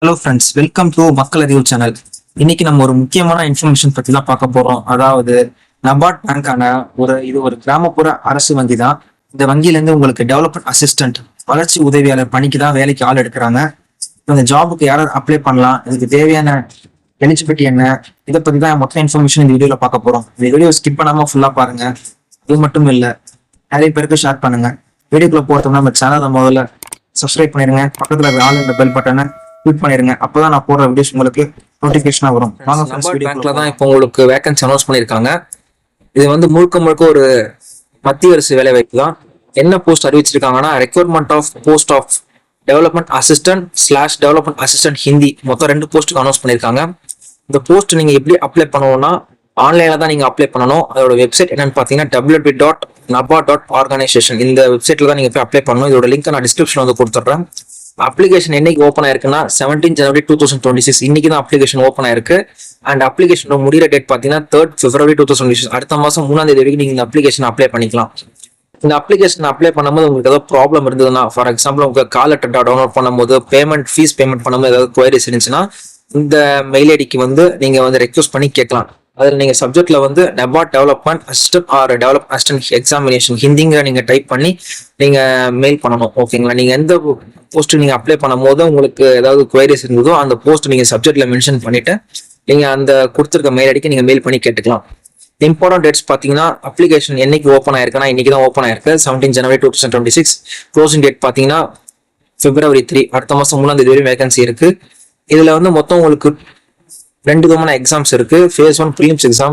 Hello friends, welcome to மக்கள் அறிவு channel. இன்னைக்கு நம்ம ஒரு முக்கியமான இன்ஃபர்மேஷன் பத்தி தான் பார்க்க போறோம். அதாவது நபார்ட் பேங்கான ஒரு கிராமப்புற அரசு வங்கி தான். இந்த வங்கியில இருந்து உங்களுக்கு டெவலப்மெண்ட் அசிஸ்டன்ட், வளர்ச்சி உதவியாளர் பணிக்கு தான் வேலைக்கு ஆள் எடுக்கிறாங்க. இந்த ஜாபுக்கு யாரும் அப்ளை பண்ணலாம், இதுக்கு தேவையான எலிஜிபிலிட்டி என்ன, இதை பத்தி தான் மொத்த இன்ஃபர்மேஷன் இந்த வீடியோல பார்க்க போறோம். இந்த வீடியோ ஸ்கிப் பண்ணாம ஃபுல்லா பாருங்க. இது மட்டும் இல்ல, நிறைய பேருக்கு ஷேர் பண்ணுங்க. வீடியோக்குள்ள போறதுக்கு நம்ம சேனலை முதல்ல சப்ஸ்கிரைப் பண்ணிருங்க. பக்கத்துல ஆல் இந்த பெல் பட்டனை கிளிக் பண்ணிருங்க. அப்பதான் நான் போடுற வீடியோஸ் உங்களுக்கு நோட்டிபிகேஷனா வரும். பேங்க்ல தான் இப்போ உங்களுக்கு வேகன்சி அனௌன்ஸ் பண்ணிருக்காங்க. இது வந்து முழுக்க முழுக்க ஒரு மத்திய அரசு வேலை வாய்ப்பு தான். என்ன போஸ்ட் அறிவிச்சிருக்காங்கன்னா, recruitment of post of development assistant slash development assistant Hindi, மொத்தம் 2 போஸ்ட்டுக்கு அனௌன்ஸ் பண்ணிருக்காங்க. இந்த போஸ்ட் நீங்க எப்படி அப்ளை பண்ணணும்னா, ஆன்லைன்ல தான் நீங்க அப்ளை பண்ணணும். அதோட வெப்சைட் என்னன்னு பாத்தீங்கன்னா www.naba.organization. இந்த வெப்சைட்ல தான் நீங்க போய் அப்ளை பண்ணணும். இதோட லிங்க் நான் டிஸ்கிரிப்ஷன்ல வந்து கொடுத்துட்றேன். அப்ளிகேஷன் என்னைக்கு ஓப்பன் ஆயிருக்குன்னா 17 ஜனவரி 2026. இன்னைக்கு தான் அப்ளிகேஷன் ஓப்பன் ஆயிருக்கு. அண்ட் அப்ளிகேஷன் முடிகிற டேட் பார்த்தீங்கன்னா 3 February 2026. அடுத்த மாசம் 3ஆம் தேதி வரைக்கும் நீங்க இந்த அப்ளிகேஷன் அப்ளை பண்ணிக்கலாம். இந்த அப்ளிகேஷன் அப்ளை பண்ணும்போது உங்களுக்கு ஏதாவது ப்ராப்ளம் இருந்ததுன்னா, ஃபார் எக்ஸாம்பிள் உங்க கால் லெட்டர் டவுன்லோட் பண்ணும்போது ஃபீஸ் பேமெண்ட் பண்ணும்போது ஏதாவது குவைரிஸ் இருந்துச்சுன்னா, இந்த மெயில் ஐடிக்கு வந்து நீங்க வந்து ரெக்வஸ்ட் பண்ணி கேட்கலாம். அதில் நீங்கள் சப்ஜெக்ட்ல வந்து NABARD development assistant or develop assistant examination ஹிந்திங்கிற நீங்கள் டைப் பண்ணி நீங்கள் மெயில் பண்ணணும். ஓகேங்களா? நீங்கள் எந்த போஸ்ட் நீங்கள் அப்ளை பண்ணும் போது உங்களுக்கு ஏதாவது குவைரிஸ் இருந்ததோ அந்த போஸ்ட் நீங்கள் சப்ஜெக்ட்ல மென்ஷன் பண்ணிட்டு நீங்கள் அந்த கொடுத்துருக்க மெயில் ஐடிக்கு நீங்கள் மெயில் பண்ணி கேட்டுக்கலாம். இம்பார்ட்டன்ட் டேட்ஸ் பார்த்தீங்கன்னா, அப்ளிகேஷன் என்னைக்கு ஓப்பன் ஆயிருக்குன்னா இன்னைக்கு தான் ஓப்பன் ஆயிருக்கு, 17 ஜனவரி 2026. க்ளோசிங் டேட் பார்த்தீங்கன்னா February 3, அடுத்த மாதம் 3ஆம் தேதி வரையும் வேகன்சி இருக்கு. இதில் வந்து மொத்தம் உங்களுக்கு 2 விதமான எக்ஸாம்ஸ் இருக்கு. Phase 1 ப்ரீலிம்ஸ் எக்ஸாம்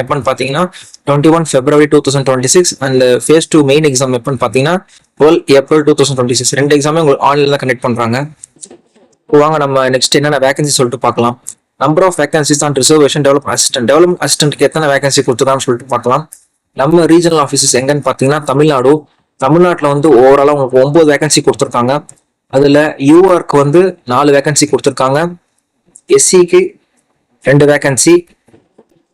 எப்பன்னு பார்த்தீங்கன்னா 21 February 2026. And Phase 2 main exam எப்பன்னு பார்த்தீங்கன்னா 12 April 2026. 2 எக்ஸாமே உங்களுக்கு ஆன்லைன்ல தான் கண்டக்ட் பண்றாங்க. வாங்க நம்ம நெக்ஸ்ட் என்னென்ன வேகன்சி சொல்லிட்டு பார்க்கலாம். Number of vacancies on reservation development அசிஸ்டன்ட்க்கு எத்தனை வேகன்சி கொடுத்துருக்கான்னு சொல்லிட்டு பார்க்கலாம். நம்ம ரீஜனல் ஆஃபீஸஸ் எங்கன்னு பார்த்தீங்கன்னா தமிழ்நாட்டில் வந்து ஓவராலாக உங்களுக்கு 9 வேகன்சி கொடுத்துருக்காங்க. அதுல யூஆர்க்கு வந்து 4 வேகன்சி கொடுத்துருக்காங்க. எஸ்சிக்கு 2 வேகன்சி,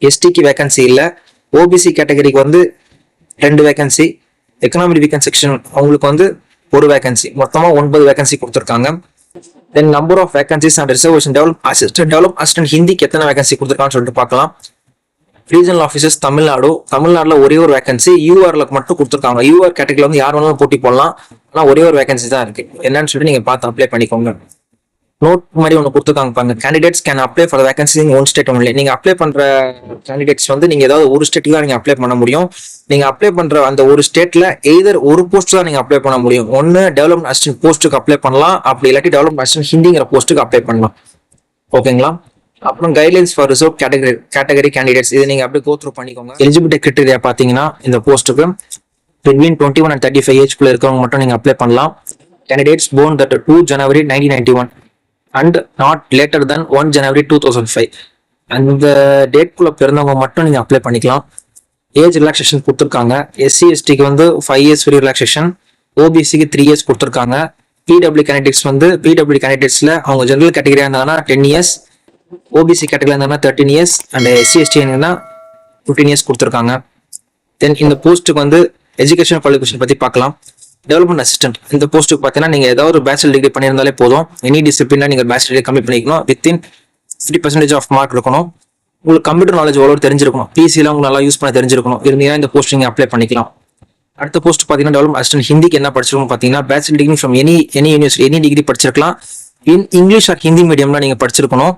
எஸ்டிக்கு வேகன்சி இல்லை. ஓபிசி கேட்டகரிக்கு வந்து 2 வேகன்சி, எக்கனாமிக் வீக்கன் செக்ஷன் அவங்களுக்கு வந்து 1 வேகன்சி, மொத்தமாக 9 வேகன்சி கொடுத்துருக்காங்க. Then number of vacancies and reservation develop assistant ஹிந்திக்கு எத்தனை வேகன்சி கொடுத்துருக்கான்னு சொல்லிட்டு பார்க்கலாம். ரீஜனல் ஆஃபீஸஸ் தமிழ்நாடுல ஒரே ஒரு வேகன்சி யூஆர்ல மட்டும் கொடுத்துருக்காங்க. யூஆர் கேட்டகரியில் வந்து யார் வேணாலும் போட்டி போடலாம், ஆனால் ஒரே ஒரு வேகன்சி தான் இருக்கு. என்னன்னு சொல்லிட்டு நீங்க பார்த்து அப்ளை பண்ணிக்கோங்க. நோட் மாதிரி ஒன்று கொடுத்துருக்காங்க பாருங்க. Candidates can apply for vacancy in one state only. நீங்க அப்ளை பண்ற கேண்டிடேட்ஸ் வந்து நீங்க ஏதாவது ஒரு ஸ்டேட்டுக்கு தான் நீங்க அப்ளை பண்ண முடியும். நீங்க அப்ளை பண்ற அந்த ஒரு ஸ்டேட்ல எய்தர் ஒரு போஸ்ட் தான் நீங்க அப்ளை பண்ண முடியும். ஒன்னு டெவலப்மெண்ட் அசிஸ்டன்ட் போஸ்ட்டுக்கு அப்ளை பண்ணலாம், அப்படி இல்லாட்டி டெவலப்மெண்ட் அசிஸ்டன்ட் ஹிந்திங்கிற போஸ்ட்டுக்கு அப்ளை பண்ணலாம். ஓகேங்களா? அப்புறம் guidelines for reserve category candidates, இது நீங்க அப்படியே கோ த்ரூ பண்ணிக்கோங்க. எலிஜிபிலிட்டி கிரைட்டீரியா பாத்தீங்கன்னா, இந்த போஸ்ட்டுக்கு between 21 and 35 ஏஜ்குள்ள இருக்கவங்க மட்டும் நீங்க அப்ளை பண்ணலாம். Candidates born that 2 January 1991 and not later than 1 January 2005. அந்த டேட்குள்ள பிறந்தவங்க மட்டும் நீங்க அப்ளை பண்ணிக்கலாம். ஏஜ் ரிலாக்ஸேஷன் கொடுத்துருக்காங்க. எஸ்சி எஸ்டிக்கு வந்து 5 years ஃப்ரீ ரிலாக்ஸேஷன், ஓபிசிக்கு 3 years கொடுத்துருக்காங்க. பிடபிள்யூ கேண்டிடேட்ஸ்ல அவங்க ஜெனரல் கேட்டகரியா இருந்தாங்கன்னா 10 years, ஓபிசி கேட்டகரியா இருந்தாங்கன்னா 13 years, அண்ட் எஸ்சி எஸ்டி இருந்தா 15 years கொடுத்துருக்காங்க. தென் இந்த போஸ்ட்டுக்கு வந்து எஜுகேஷன் குவாலிஃபிகேஷன் பத்தி பார்க்கலாம். டெவலப்மெண்ட் அசிஸ்டன்ட் இந்த போஸ்ட்டுக்கு பார்த்தீங்கன்னா நீங்க ஏதாவது ஒரு பேச்சுலர் டிகிரி பண்ணியிருந்தாலே போதும். எனி டிசிப்ளின்ல நீங்க பேச்சுலர் டிகிரி கம்ப்ளீட் பண்ணிக்கணும். வித்தின் 50% ஆஃப் மார்க் இருக்கணும். உங்களுக்கு கம்ப்யூட்டர் நாலேஜ் எவ்வளவு தெரிஞ்சிருக்கணும், பிசில உங்களுக்கு நல்லா யூஸ் பண்ண தெரிஞ்சிருக்கணும். இருந்தீங்கன்னா இந்த போஸ்ட் நீங்க அப்ளை பண்ணிக்கலாம். அடுத்த போஸ்ட் பார்த்தீங்கன்னா டெவலப்மெண்ட் அசிஸ்டன்ட் ஹிந்திக்கு என்ன படிச்சிருக்கணும் பார்த்தீங்கன்னா, bachelor degree from any university, any degree படிச்சிருக்கலாம். இங்கிலீஷ் ஆர் ஹிந்தி மீடியம்ல நீங்க படிச்சிருக்கணும்.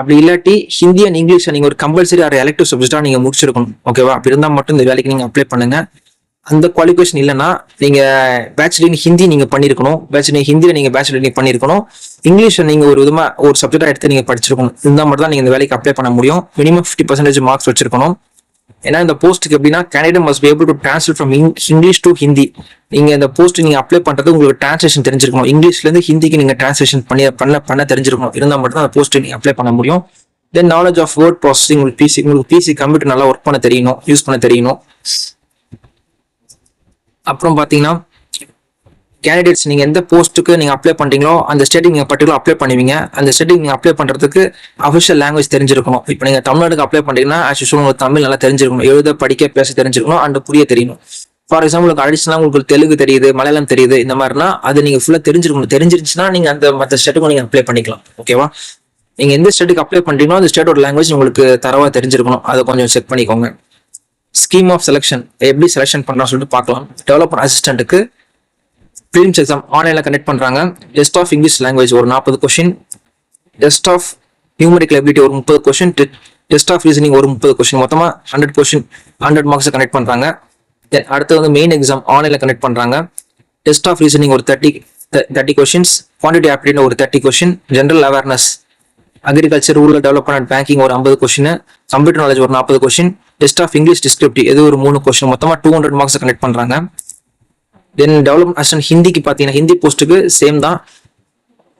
அப்படி இல்லாட்டி ஹிந்தி அண்ட் இங்கிலீஷ் நீங்க ஒரு கம்பல்சரி ஆர் எலெக்டிவ் சப்ஜெக்டா நீங்க முடிச்சிருக்கணும். ஓகேவா? அப்படி இருந்தால் மட்டும் இந்த வேலைக்கு நீங்க அப்ளை பண்ணுங்க. அந்த குவாலிஃபிகேஷன் இல்லைன்னா நீங்க பேச்சுலர் ஹிந்தி நீங்க பண்ணிருக்கணும். பேச்சுலர் ஹிந்தியில நீங்க பேச்சுலர் நீங்க பண்ணிருக்கணும். இங்கிலீஷ் நீங்க ஒரு விதமா ஒரு சப்ஜெக்டா எடுத்து நீங்க படிச்சிருக்கணும். இருந்தால் மட்டும் தான் நீங்க இந்த வேலைக்கு அப்ளை பண்ண முடியும். மினிமம் 50% மார்க்ஸ் வச்சிருக்கணும். ஏன்னா இந்த போஸ்ட்டுக்கு எப்படின்னா, candidate must be able to translate from English to Hindi. நீங்க இந்த போஸ்ட் நீங்க அப்ளை பண்றது உங்களுக்கு டிரான்ஸ்லேஷன் தெரிஞ்சிருக்கணும். இங்கிலீஷ்ல இருந்து ஹிந்திக்கு நீங்க டிரான்ஸ்லேஷன் பண்ண தெரிஞ்சிருக்கணும். இருந்தால் மட்டும் தான் அந்த போஸ்ட் நீங்க அப்ளை பண்ண முடியும். தென் நாலேஜ் ஆஃப் வேர்ட் ப்ராசஸிங், உங்களுக்கு பிசி கம்ப்யூட்டர் நல்லா ஒர்க் பண்ண தெரியணும், யூஸ் பண்ண தெரியணும். அப்புறம் பாத்தீங்கன்னா, கேண்டிடேட்ஸ் நீங்க எந்த போஸ்ட்டுக்கு நீங்க அப்ளை பண்றீங்களோ அந்த ஸ்டேட்டுக்கு நீங்க பர்டிகுலர் அப்ளை பண்ணுவீங்க. அந்த ஸ்டேட்டுக்கு நீங்க அப்ளை பண்றதுக்கு அஃபிஷியல் லாங்குவேஜ் தெரிஞ்சிருக்கணும். இப்போ நீங்க தமிழ்நாட்டுக்கு அப்ளை பண்றீங்கன்னா ஆஸ் யூசுவல் உங்களுக்கு தமிழ் நல்லா தெரிஞ்சிருக்கணும். எழுத படிக்க பேச தெரிஞ்சிருக்கணும், அண்ட் புரிய தெரியணும். ஃபார் எக்ஸாம்பிள் அடிஷனலாக உங்களுக்கு தெலுங்கு தெரியுது, மலையாளம் தெரியுது, இந்த மாதிரினா அது நீங்கள் ஃபுல்லாக தெரிஞ்சிருக்கணும். தெரிஞ்சிருச்சுன்னா நீங்கள் அந்த மற்ற ஸ்டேட்டுக்கும் நீங்கள் அப்ளை பண்ணிக்கலாம். ஓகேவா? நீங்கள் எந்த ஸ்டேட்டுக்கு அப்ளை பண்ணுறீங்களோ அந்த ஸ்டேட்டோட லாங்குவேஜ் உங்களுக்கு தரவாக தெரிஞ்சிருக்கணும். அதை கொஞ்சம் செக் பண்ணிக்கோங்க. ஸ்கீம் ஆஃப் செலெக்ஷன் எப்படி செலெக்ஷன் பண்ணலாம் சொல்லிட்டு பார்க்கலாம். டெவலப்பர் அசிஸ்டன்ட்டுக்கு ப்ரீலிம்ஸ் எக்ஸாம் ஆன்லைனில் கனெக்ட் பண்ணுறாங்க. டெஸ்ட் ஆஃப் இங்கிலீஷ் லாங்குவேஜ் ஒரு 40 question, test of numerical ability ஒரு 30 கொஷின், டெஸ்ட் ஆஃப் ரீசனிங் ஒரு 30 கொஷின், மொத்தமாக 100 கொஷின் 100 மார்க்ஸ் கனெக்ட் பண்ணுறாங்க. அடுத்து வந்து மெயின் எக்ஸாம் ஆன்லைனில் கனெக்ட் பண்ணுறாங்க. டெஸ்ட் ஆஃப் ரீசனிங் ஒரு 30 கொஷின்ஸ், குவான்டிட்டி ஆப்டிடியூட் ஒரு 30 question, general awareness, agriculture, rural development and banking ஒரு 50 கொஷின், கம்ப்யூட்டர் நாலேஜ் ஒரு 40 question, test of English descriptive இது ஒரு 3 கொஷின், மொத்தமாக 200 மார்க்ஸ் கனெக்ட் பண்ணுறாங்க. தென் டெவலப்மெண்ட் அசிஸ்டன்ட் ஹிந்திக்கு பார்த்தீங்கன்னா ஹிந்தி போஸ்ட்டுக்கு சேம் தான்.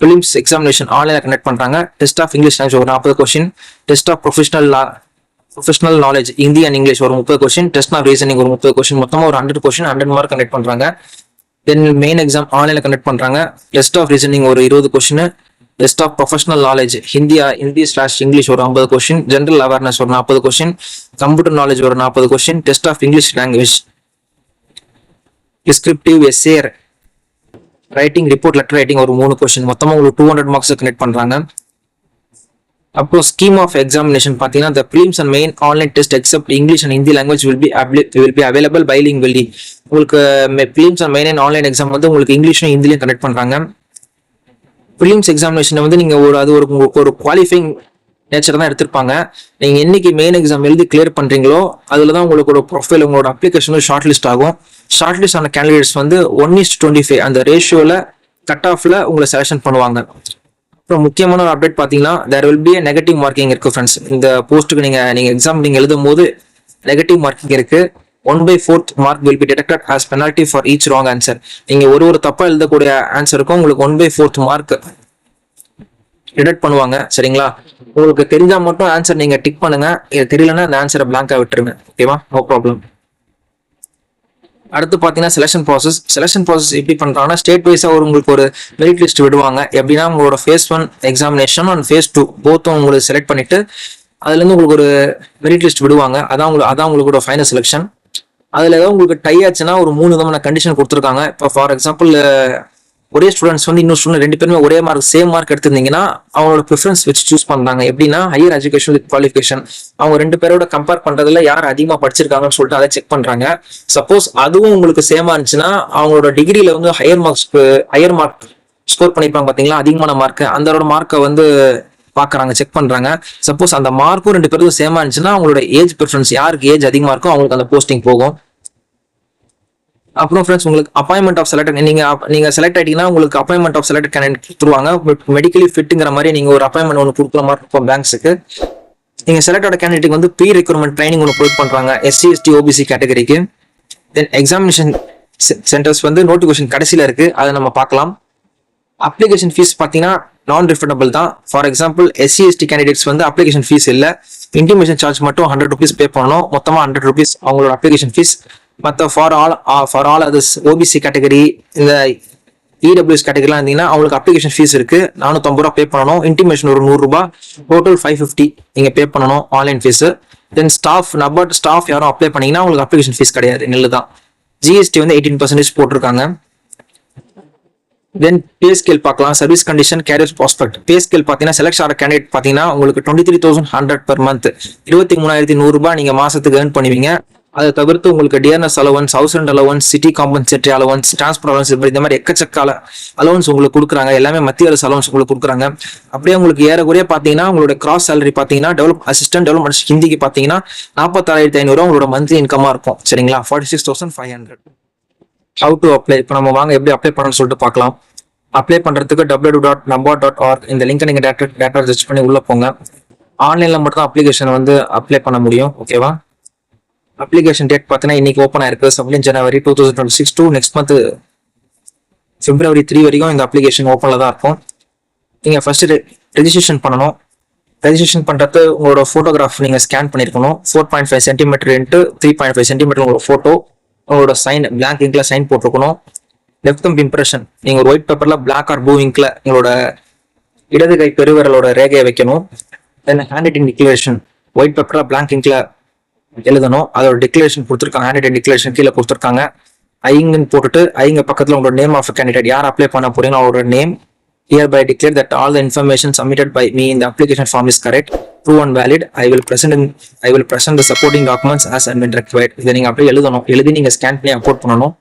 பிலிம்ஸ் எக்ஸாமினேஷன் ஆன்லைனில் கனெக்ட் பண்ணுறாங்க. டெஸ்ட் ஆஃப் இங்கிலீஷ் லாங்குவேஜ் ஒரு 40 question, test of professional knowledge Hindi and English ஒரு 30 கொஷின், டெஸ்ட் ஆஃப் ரீசனிங் ஒரு 30 கொஷின், மொத்தமாக ஒரு 100 கொஷின் 100 மார்க் கனெக்ட் பண்ணுறாங்க. தென் மெயின் எக்ஸாம் ஆன்லைனில் கனெக்ட் பண்ணுறாங்க. டெஸ்ட் ஆஃப் ரீசனிங் ஒரு 20 question, test of professional knowledge Hindi English ஒரு 50 கொஷின், ஜென்ரல் அவேர்னஸ் ஒரு 40 கொஷின், கம்ப்யூட்டர் நாலேஜ் ஒரு 40 question, test of English language descriptive, essay writing, report, letter writing ஒரு 3 question, மொத்தமாக உங்களுக்கு 200 மார்க்ஸ் கனெக்ட் பண்ணுறாங்க. அப்புறம் ஸ்கீம் ஆஃப் எக்ஸாமினேஷன் பார்த்தீங்கன்னா the prelims and main online test except English and Hindi language will be available bilingually. உங்களுக்கு prelims and main and online exam வந்து உங்களுக்கு இங்கிலீஷும் ஹிந்திலையும் கனெக்ட் பண்ணுறாங்க. ப்ரிலிம்ஸ் எக்ஸாமினேஷனை வந்து நீங்கள் அது ஒரு குவாலிஃபைங் நேச்சர் தான் எடுத்திருப்பாங்க. நீங்கள் என்னைக்கு மெயின் எக்ஸாம் எழுதி கிளியர் பண்ணுறீங்களோ அதில் தான் உங்களுக்கு ஒரு ப்ரொஃபைல் உங்களோட அப்ளிகேஷன் ஷார்ட் லிஸ்ட் ஆகும். ஷார்ட் லிஸ்ட் ஆன கேண்டிடேட்ஸ் வந்து 1:25 அந்த ரேஷியோவில் கட் ஆஃபில் உங்களை செலெக்ஷன் பண்ணுவாங்க. அப்புறம் முக்கியமான ஒரு அப்டேட் பார்த்தீங்கன்னா there will be a negative marking இருக்குது ஃப்ரெண்ட்ஸ். இந்த போஸ்ட்டுக்கு நீங்கள் எக்ஸாம் எழுதும் போது நெகட்டிவ் மார்க்கிங் இருக்குது. 1/4 mark will be deducted as penalty for each wrong answer. நீங்கள் ஒரு தப்பா எழுதக்கூடிய ஆன்சருக்கும் உங்களுக்கு 1/4 மார்க் டிடக்ட் பண்ணுவாங்க. சரிங்களா? உங்களுக்கு தெரிஞ்சா மட்டும் ஆன்சர் நீங்க டிக் பண்ணுங்க. இது தெரியலன்னா அந்த ஆன்சரை பிளாங்கா விட்டுருங்க. ஓகேவா? No problem. அடுத்து பார்த்தீங்கன்னா செலெக்ஷன் ப்ராசஸ் எப்படி பண்றாங்கன்னா ஸ்டேட் வைஸா உங்களுக்கு ஒரு மெரிட் லிஸ்ட் விடுவாங்க. எப்படின்னா உங்களோட phase 1 எக்ஸாமினேஷன் அண்ட் phase 2 போத்தும் உங்களுக்கு செலக்ட் பண்ணிட்டு அதுல இருந்து உங்களுக்கு ஒரு மெரிட் லிஸ்ட் விடுவாங்க. அதான் உங்களுக்கு ஃபைனல் செலெக்ஷன். அதுல ஏதாவது உங்களுக்கு டை ஆச்சுன்னா ஒரு 3 விதமான கண்டிஷன் கொடுத்துருக்காங்க. இப்போ ஃபார் எக்ஸாம்பிள் ஒரே ஸ்டூடெண்ட்ஸ் வந்து இன்னொரு ஸ்டூடெண்ட் 2 பேருமே ஒரே மார்க் சேம் மார்க் எடுத்திருந்தீங்கன்னா அவங்களோட ப்ரிஃபரன்ஸ் வச்சு சூஸ் பண்றாங்க. எப்படின்னா ஹையர் எஜுகேஷன் வித் குவாலிஃபிகேஷன் அவங்க 2 பேரோட கம்பேர் பண்றதுல யார் அதிகமா படிச்சிருக்காங்கன்னு சொல்லிட்டு அதை செக் பண்றாங்க. சப்போஸ் அதுவும் உங்களுக்கு சேமா இருந்துச்சுன்னா அவங்களோட டிகிரியில வந்து ஹையர் மார்க் ஸ்கோர் பண்ணிருப்பாங்க பாத்தீங்களா, அதிகமான மார்க், அந்த மார்க்கை வந்து பாக்குறாங்க, செக் பண்றாங்க. சப்போஸ் அந்த மார்க்கும் 2 பேருக்கும் சேமா இருந்துச்சுன்னா அவங்களோட ஏஜ் ப்ரிஃபரன்ஸ் யாருக்கு ஏஜ் அதிகமா இருக்கோ அவங்களுக்கு அந்த போஸ்டிங் போகும். அப்புறம் ஃப்ரெண்ட்ஸ் உங்களுக்கு அப்பாயின்மெண்ட் ஆஃப் செலக்டட் நீங்க செலக்ட் ஆயிட்டீங்கன்னா உங்களுக்கு அப்பாயின்மெண்ட் ஆஃப் செலக்டட் கேண்டிடேட் கொடுத்துருவாங்க. மெடிக்கலி ஃபிட்டுங்கிற மாதிரி நீங்க ஒரு அப்பாயின்மெண்ட் ஒன்று கொடுக்குற மாதிரி இருக்கும் பேங்க்ஸுக்கு. நீங்க செலக்ட் ஆன கேண்டிடேட் வந்து ப்ரீ ரெக்ரூட்மெண்ட் ட்ரைனிங் ஒன்று ப்ரொவைட் பண்றாங்க SC ST OBC கேட்டகரிக்கு. தென் எக்ஸாமினேஷன் சென்டர்ஸ் வந்து நோட்டிஃபிகேஷன் கடைசியில இருக்கு, அதை நம்ம பார்க்கலாம். அப்ளிகேஷன் ஃபீஸ் பார்த்தீங்கன்னா நான் ரிஃபண்டபிள் தான். For example SC ST candidates வந்து அப்ளிகேஷன் ஃபீஸ் இல்லை, இன்டிமேஷன் சார்ஜ் மட்டும் 100 rupees பே பண்ணணும். மொத்தமாக 100 rupees அவங்களோட அப்ளிகேஷன் ஃபீஸ். மற்ற for all others OBC category இந்த EWS கேட்டகரிலாம் இருந்தீங்கன்னா அவங்களுக்கு அப்ளிகேஷன் ஃபீஸ் இருக்கு, 450 ரூபா பே பண்ணணும். இன்டிமேஷன் ஒரு 100 ரூபாய், டோட்டல் 550 நீங்க பே பண்ணணும் ஆன்லைன் ஃபீஸ். தென் NABARD ஸ்டாஃப் யாரும் அப்ளை பண்ணீங்கன்னா உங்களுக்கு அப்ளிகேஷன் ஃபீஸ் கிடையாது, நெல்லு தான். GST வந்து 18% போட்டிருக்காங்க. தென் பே ஸ்கேல் பார்க்கலாம். Service condition, career prospect. Pay scale பார்த்தீங்கன்னா செலக்ட் ஆகிற கேண்டிடேட் பார்த்தீங்கன்னா உங்களுக்கு 23,100 பெர் மந்த், 23,100 ரூபாய் நீங்க மாசத்துக்கு ஏர்ன் பண்ணுவீங்க. அதை தவிர்த்து உங்களுக்கு dearness allowance, house rent allowance, city compensatory allowance, transport allowance, இந்த மாதிரி எக்கச்சக்க அலவன்ஸ் உங்களுக்கு கொடுக்குறாங்க. எல்லாமே மத்திய அரசு அலவன்ஸ் உங்களுக்கு கொடுக்குறாங்க. அப்படியே உங்களுக்கு ஏறக்குறைய பார்த்தீங்கன்னா உங்களோட கிராஸ் சேலரி பார்த்தீங்கன்னா டெவலப்மெண்ட் ஹிந்திக்கு பார்த்தீங்கன்னா 46,500 உங்களோட மந்த்லி இன்கமா இருக்கும். சரிங்களா? 46,500. How to apply? இப்போ நம்ம வாங்க எப்படி அப்ளை பண்ணணும்னு சொல்லிட்டு பார்க்கலாம். அப்ளை பண்றதுக்கு www.nabard.org இந்த லிங்கை நீங்க டேட்டா சர்ச் பண்ணி உள்ள போங்க. ஆன்லைன்ல மட்டும் தான் அப்ளிகேஷன் வந்து அப்ளை பண்ண முடியும். ஓகேவா? அப்ளிகேஷன் டேட் பார்த்தீங்கன்னா இன்னைக்கு ஓப்பன் ஆயிருக்கு. 17 ஜனவரி 2026 டு நெக்ஸ்ட் மந்த் February 3 வரைக்கும் இந்த அப்ளிகேஷன் ஓப்பன்ல தான் இருக்கும். நீங்க ஃபர்ஸ்ட் ரெஜிஸ்ட்ரேஷன் பண்ணணும். ரெஜிஸ்ட்ரேஷன் பண்றது உங்களோட போட்டோகிராஃப் நீங்க ஸ்கேன் பண்ணிருக்கணும். 4.5 சென்டிமீட்டர் இன்ட்டு 3.5 சென்டிமீட்டர் உங்களோட போட்டோ, உங்களோட சைன் பிளாங்க் இங்க்ல சைன் போட்டிருக்கணும். லெஃப்ட் தம்ப் இம்ப்ரெஷன் நீங்க ஒரு ஒயிட் பேப்பர்ல பிளாக் ஆர் ப்ளூ இங்க்ல உங்களோட இடது கை பெருவிரலோட ரேகையை வைக்கணும். தென் ஹேண்ட் ரைட்டிங் டிக்ளரேஷன் ஒயிட் பேப்பர்ல பிளாங்க் இங்க்ல எழுதணும். அதோட டிக்ளரேஷன் கொடுத்துருக்காங்க, ஹேண்ட் டிக்ளரேஷன் கீழே கொடுத்துருக்காங்க. ஐங்கன்னு போட்டுட்டு ஐங்க பக்கத்தில் உங்களோட நேம் ஆஃப் கேண்டிடேட் யார் அப்ளை பண்ண போறீங்களோ அவரோட name. Hereby declare that all the information submitted by me in the application form is correct, true and valid. I will present the supporting documents as and when required. இதை நீங்க அப்படியே எழுதணும். எழுதி நீங்க ஸ்கேன் பண்ணி அப்லோட் பண்ணணும்.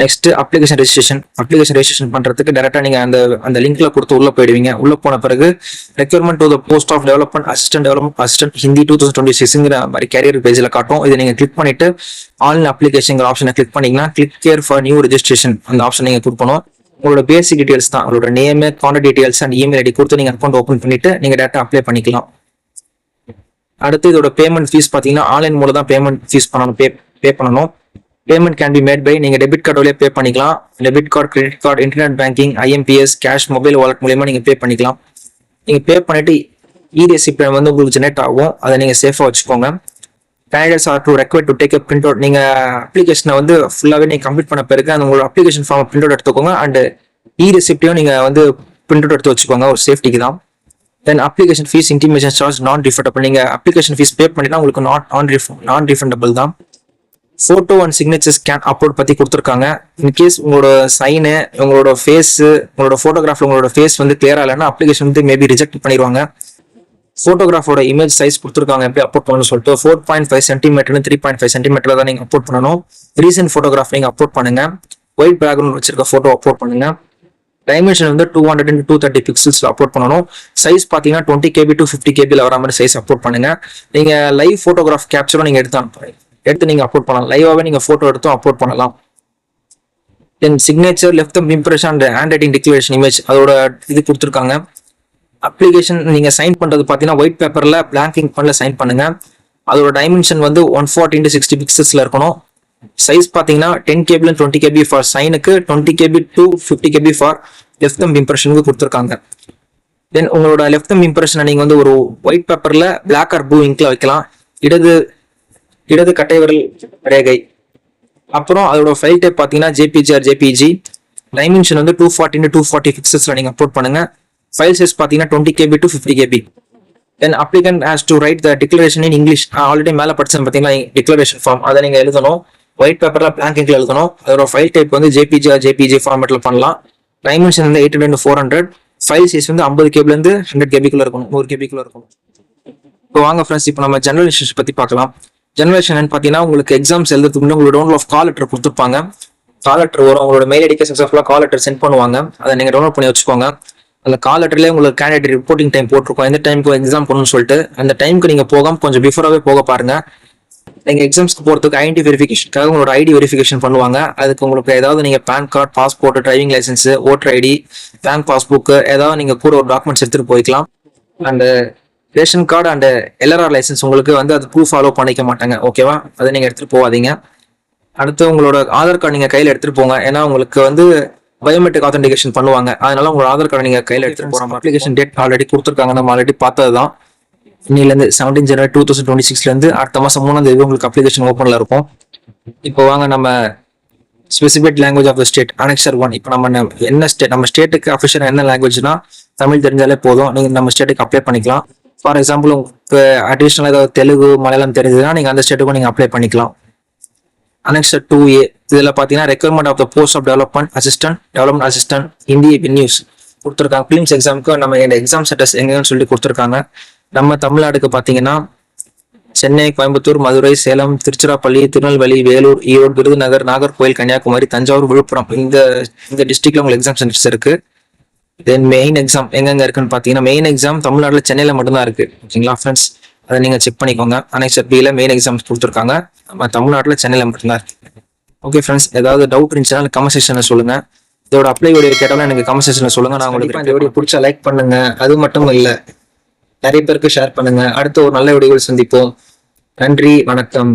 Next application registration பண்றதுக்கு டேரக்டா நீங்க அந்த லிங்க்ல கொடுத்து உள்ள போயிடுவீங்க. உள்ள போன பிறகு requirement to the post of development assistant Hindi 2026ங்கிற மாதிரி கேரியர் பேஜ்ல காட்டும். இதை நீங்க கிளிக் பண்ணிட்டு ஆன்லைன் அப்ளிகேஷன் ஆப்ஷனை கிளிக் பண்ணீங்கன்னா click here for new registration அந்த ஆப்ஷன் நீங்க கொடுக்கணும். உங்களோட பேசிக் டீடைல்ஸ் தான், உங்களோட name, contact details and email ID கொடுத்து நீங்க அக்கௌண்ட் ஓப்பன் பண்ணிட்டு நீங்க டேரக்டா அப்ளை பண்ணிக்கலாம். அடுத்து இதோட பேமெண்ட் ஃபீஸ் பாத்தீங்கன்னா ஆன்லைன் மூலம் தான் பேமெண்ட் ஃபீஸ் பே பண்ணணும். Payment can be made by நீங்க டெபிட் கார்டு வழியா பே பண்ணிக்கலாம். Debit card, credit card, internet banking, IMPS, cash, mobile wallet மூலமா நீங்க பே பண்ணிக்கலாம். நீங்க பே பண்ணிட்டு இ-ரெசிப்ட் வந்து உங்களுக்கு ஜெனரேட் ஆகும். அதை நீங்க சேஃபா வச்சுக்கோங்க. Candidates R to required to take print out. நீங்க அப்ளிகேஷனை வந்து ஃபுல்லாவே நீங்க கம்ப்ளீட் பண்ண பிறகு அந்த உங்களோட அப்ளிகேஷன் ஃபார்ம் பிரிண்ட் அவுட் எடுத்துக்கோங்க. அண்ட் இ-ரெசிப்டையும் நீங்க வந்து பிரிண்ட் அவுட் எடுத்து வச்சுக்கோங்க, ஒரு சேஃப்டிக்கு தான். தென் அப்ளிகேஷன் ஃபீஸ் இன்டிமேஷன் சார்ஜ் நான் ரிஃபண்டபிள். நீங்க அப்ளிகேஷன் ஃபீஸ் பே பண்ணினா உங்களுக்கு நான் ரிஃபண்டபிள் தான். Photo and signature scan upload பத்தி கொடுத்துருக்காங்க. இன்கேஸ் உங்களோட சைனு, உங்களோட ஃபேஸ், உங்களோட போட்டோகிராஃப்ல உங்களோட ஃபேஸ் வந்து கிளியரா இல்லைன்னா அப்ளிகேஷன் வந்து மேபி ரிஜெக்ட் பண்ணிடுவாங்க. போட்டோகிராஃபோட இமேஜ் சைஸ் கொடுத்துருக்காங்க எப்படி அப்லோட் பண்ணணும்னு சொல்லிட்டு 4.5 சென்டிமீட்டர் 3.5 சென்டிமீட்டர் தான் நீங்க அப்லோட் பண்ணணும். ரீசன்ட் போட்டோகிராஃப் நீங்க அப்லோட் பண்ணுங்க. ஒயிட் பேக்ரவுண்ட் வச்சிருக்க போட்டோ அப்லோட் பண்ணுங்க. டைமென்ஷன் வந்து 200 into 230 பிக்சல்ஸ்ல அப்லோட் பண்ணணும். சைஸ் பாத்தீங்கன்னா 20 KB to 50 KB வர மாதிரி சைஸ் அப்லோட் பண்ணுங்க. நீங்க லைவ் போட்டோகிராஃப் கேப்சரும் நீங்க எடுத்து நீங்க அப்லோட் பண்ணலாம். லைவாவே நீங்க போட்டோ எடுத்தும் அப்லோட் பண்ணலாம். Then signature, left thumb impression and hand writing declaration image அதோட இது கொடுத்துருக்காங்க. அப்ளிகேஷன் நீங்க சைன் பண்றது பாத்தீங்கன்னா ஒயிட் பேப்பர்ல பிளாங்க் இங்க் பண்ணல சைன் பண்ணுங்க. அதோட டைமென்ஷன் வந்து 140 into 60 பிக்சல்ஸ்ல இருக்கணும். சைஸ் பாத்தீங்கன்னா 10 KB and 20 KB ஃபார் சைனுக்கு, 20 KB to 50 KB for left thumb இம்ப்ரெஷனுக்கு கொடுத்துருக்காங்க. தென் உங்களோட லெஃப்ட் தம்ப் இம்ப்ரெஷனை நீங்க வந்து ஒரு ஒயிட் பேப்பர்ல பிளாக் ஆர் ப்ளூ இங்க்ல வைக்கலாம். இடது கட்டை விரல் ரேகை. அப்புறம் அதோட ஃபைல் டைப் பாத்தீங்கன்னா JPG or JPG. டைமென்ஷன் வந்து 240 into 240 பிக்சல்ஸ்ல நீங்க அப்லோட் பண்ணுங்க. ஃபைல் சைஸ் பாத்தீங்கன்னா 20 KB to 50 KB. Then applicant has to right the declaration in English. Already மேல படிச்சேன் பாத்தீங்கன்னா டிக்ளரேஷன் ஃபார்ம், அதை நீங்க எழுதணும். ஒயிட் பேப்பர்ல பிளாங்க் இங்க்ல எழுதணும். அதோட ஃபைல் டைப் வந்து JPG or JPG ஃபார்மேட்ல பண்ணலாம். டைமென்ஷன் வந்து 800 into 400. ஃபைல் சைஸ் வந்து 50 KB இருந்து 100 KB குள்ள இருக்கணும், 100 KB குள்ள இருக்கணும். இப்போ வாங்க ஃப்ரெண்ட்ஸ், இப்போ நம்ம ஜெனரல் பத்தி பார்க்கலாம். ஜெனரேஷன் பாத்தீங்கன்னா உங்களுக்கு எக்ஸாம்ஸ் எழுதுறதுக்கு முன்னாடி உங்களுக்கு டவுன்லோட் ஆஃப் கால் லெட்டர் கொடுத்துருப்பாங்க. கால் லெட்டர் வரும், உங்களோட மெயில் ஐடிக்கு சக்ஸஸ்ஃபுல்லா கால் லெட்டர் சென்ட் பண்ணுவாங்க. அதை நீங்க டவுன்லோட் பண்ணி வச்சுக்கோங்க. அந்த கால் லெட்டர்லேயே உங்களுக்கு கேண்டிடேட் ரிப்போர்ட்டிங் டைம் போட்டிருக்கோம், எந்த டைமுக்கு எக்ஸாம் பண்ணணும்னு சொல்லிட்டு. அந்த டைமுக்கு நீங்க போகாம கொஞ்சம் பிஃபோராகவே போக பாருங்க. நீங்க எக்ஸாம்ஸ்க்கு போறதுக்கு ஐடென்டி வெரிஃபிகேஷனுக்காக உங்களோட ஐடி வெரிஃபிகேஷன் பண்ணுவாங்க. அதுக்கு உங்களுக்கு ஏதாவது நீங்க PAN card, passport, driving licence, voter ID, bank passbook ஏதாவது நீங்க கூட ஒரு டாக்குமெண்ட்ஸ் எடுத்துட்டு போய்க்கலாம். And ration card and LRR licence உங்களுக்கு வந்து அது ப்ரூஃப் ஃபாலோ பண்ணிக்க மாட்டாங்க, ஓகேவா? அதை நீங்க எடுத்துட்டு போகாதீங்க. அடுத்து உங்களோட ஆதார் கார்டு நீங்க கையில எடுத்துட்டு போங்க. ஏன்னா உங்களுக்கு வந்து பயோமெட்ரிக் ஆத்தென்டிகேஷன் பண்ணுவாங்க. அதனால உங்களோட ஆதார் கார்டு நீங்க கையில எடுத்துட்டு போறோம். அப்ளிகேஷன் டேட் ஆல்ரெடி கொடுத்துருக்காங்க, நம்ம ஆல்ரெடி பார்த்ததுதான். இன்னிலேருந்து 17 January 2026 இருந்து அடுத்த மாசம் 3ஆம் தேதி உங்களுக்கு அப்ளிகேஷன் ஓப்பன்ல இருக்கும். இப்போ வாங்க நம்ம specific language of the state Annexure 1. இப்போ நம்ம என்ன ஸ்டேட், நம்ம ஸ்டேட்டுக்கு அஃபிஷியல் என்ன லாங்குவேஜ்னா தமிழ் தெரிஞ்சாலே போதும், நீங்க நம்ம ஸ்டேட்டுக்கு அப்ளை பண்ணிக்கலாம். ஃபார் எக்ஸாம்பிள் உங்களுக்கு அடிஷனல் ஏதாவது தெலுங்கு, மலையாளம் தெரிஞ்சதுன்னா நீங்க அந்த ஸ்டேட்டுக்கும் நீங்க அப்ளை பண்ணிக்கலாம். Annexure 2A இதுல பாத்தீங்கன்னா requirement of the post of development assistant Hindi news கொடுத்துருக்காங்க. பிலிம்ஸ் எக்ஸாமுக்கு நம்ம எக்ஸாம் சென்டர்ஸ் எங்கன்னு சொல்லி கொடுத்துருக்காங்க. நம்ம தமிழ்நாடுக்கு பாத்தீங்கன்னா சென்னை, கோயம்புத்தூர், மதுரை, சேலம், திருச்சிராப்பள்ளி, திருநெல்வேலி, வேலூர், ஈரோடு, விருதுநகர், நாகர்கோவில், கன்னியாகுமரி, தஞ்சாவூர், விழுப்புரம் இந்த டிஸ்ட்ரிக்ட்ல உங்களுக்கு எக்ஸாம் சென்டர்ஸ் இருக்கு. தென் மெயின் எக்ஸாம் எங்கெங்க இருக்குன்னு பாத்தீங்கன்னா மெயின் எக்ஸாம் தமிழ்நாடுல சென்னையில மட்டும்தான் இருக்கு, ஓகேங்களா ஃப்ரெண்ட்ஸ்? அதை நீங்க செக் பண்ணிக்கோங்க. Annexure B மெயின் எக்ஸாம்ஸ் கொடுத்துருக்காங்க, நம்ம தமிழ்நாட்டுல சென்னையில மட்டும்தான் இருக்கு. ஓகே ஃப்ரெண்ட்ஸ், ஏதாவது டவுட் இருந்துச்சுன்னா கமெண்ட் செக்ஷன்ல சொல்லுங்க. இதோட அப்ளை வீடியோ கேட்டாலும் எனக்கு கமெண்ட் செக்ஷன்ல சொல்லுங்க. நான் உங்களுக்கு இந்த வீடியோ பிடிச்சா லைக் பண்ணுங்க. அது மட்டும் இல்ல, நிறைய பேருக்கு ஷேர் பண்ணுங்க. அடுத்த ஒரு நல்ல வீடியோவில் சந்திப்போம். நன்றி, வணக்கம்.